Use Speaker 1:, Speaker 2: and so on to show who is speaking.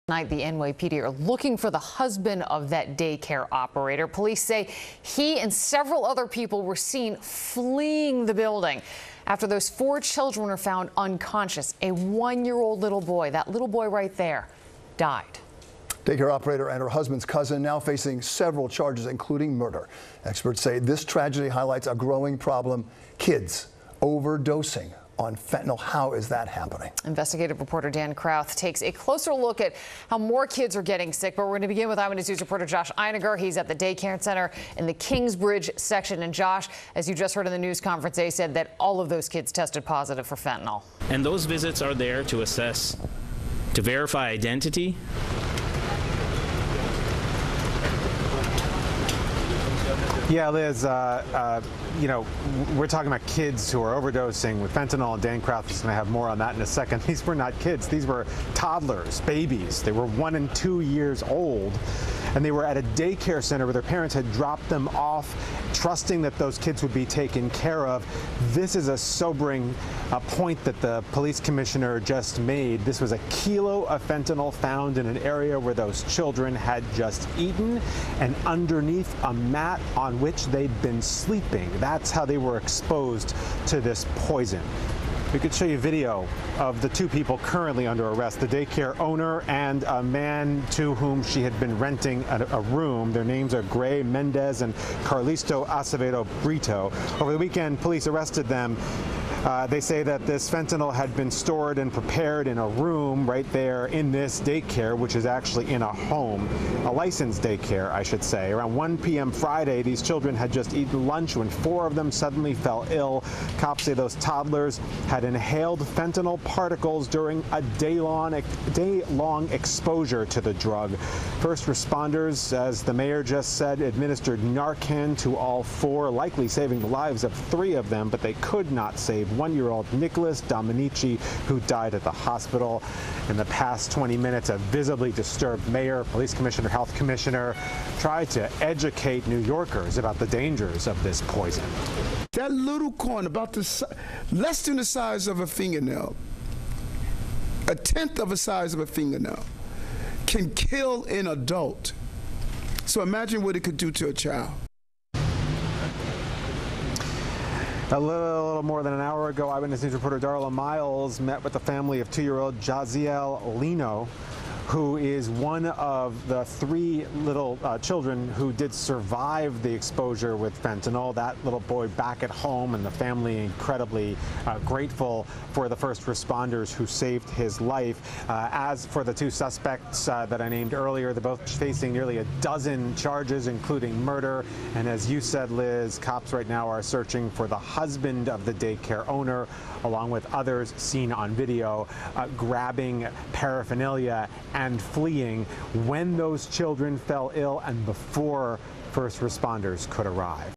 Speaker 1: Tonight, the NYPD are looking for the husband of that daycare operator. Police say he and several other people were seen fleeing the building after those 4 children were found unconscious. A 1-year-old little boy, that little boy right there, died.
Speaker 2: Daycare operator and her husband's cousin now facing several charges, including murder. Experts say this tragedy highlights a growing problem: kids overdosing on fentanyl. How is that happening? Investigative
Speaker 1: reporter Dan Krauth takes a closer look at how more kids are getting sick. But we're going to begin with Eyewitness News reporter Josh Einiger. He's at the daycare center in the Kingsbridge section. And Josh, as you just heard in the news conference, they said that all of those kids tested positive for fentanyl.
Speaker 3: And those visits are there to assess, to verify identity.
Speaker 4: Yeah, Liz, you know, we're talking about kids who are overdosing with fentanyl, and Dan Krauth is going to have more on that in a second. These were not kids. These were toddlers, babies. They were 1 and 2 years old, and they were at a daycare center where their parents had dropped them off, trusting that those kids would be taken care of. This is a sobering point that the police commissioner just made. This was a kilo of fentanyl found in an area where those children had just eaten and underneath a mat on which they'd been sleeping. That's how they were exposed to this poison. We could show you video of the 2 people currently under arrest, the daycare owner and a man to whom she had been renting a room. Their names are Gray Mendez and Carlisto Acevedo Brito. Over the weekend, police arrested them. They say that this fentanyl had been stored and prepared in a room right there in this daycare, which is actually in a home, a licensed daycare, I should say. Around 1 p.m. Friday, these children had just eaten lunch when 4 of them suddenly fell ill. Cops say those toddlers had inhaled fentanyl particles during a day-long exposure to the drug. First responders, as the mayor just said, administered Narcan to all 4, likely saving the lives of 3 of them, but they could not save 1-year-old Nicholas Dominici, who died at the hospital. In the past 20 minutes, a visibly disturbed mayor, police commissioner, health commissioner tried to educate New Yorkers about the dangers of this poison.
Speaker 5: That little corn, about less than the size of a fingernail, a tenth of the size of a fingernail, can kill an adult. So imagine what it could do to a child.
Speaker 4: A little more than an hour ago, Eyewitness News reporter Darla Miles met with the family of 2-year-old Jaziel Lino, who is one of the 3 little children who did survive the exposure with fentanyl. That little boy back at home, and the family incredibly grateful for the first responders who saved his life. As for the 2 suspects that I named earlier, they're both facing nearly a dozen charges, including murder. And as you said, Liz, cops right now are searching for the husband of the daycare owner, along with others seen on video, grabbing paraphernalia and fleeing when those children fell ill and before first responders could arrive.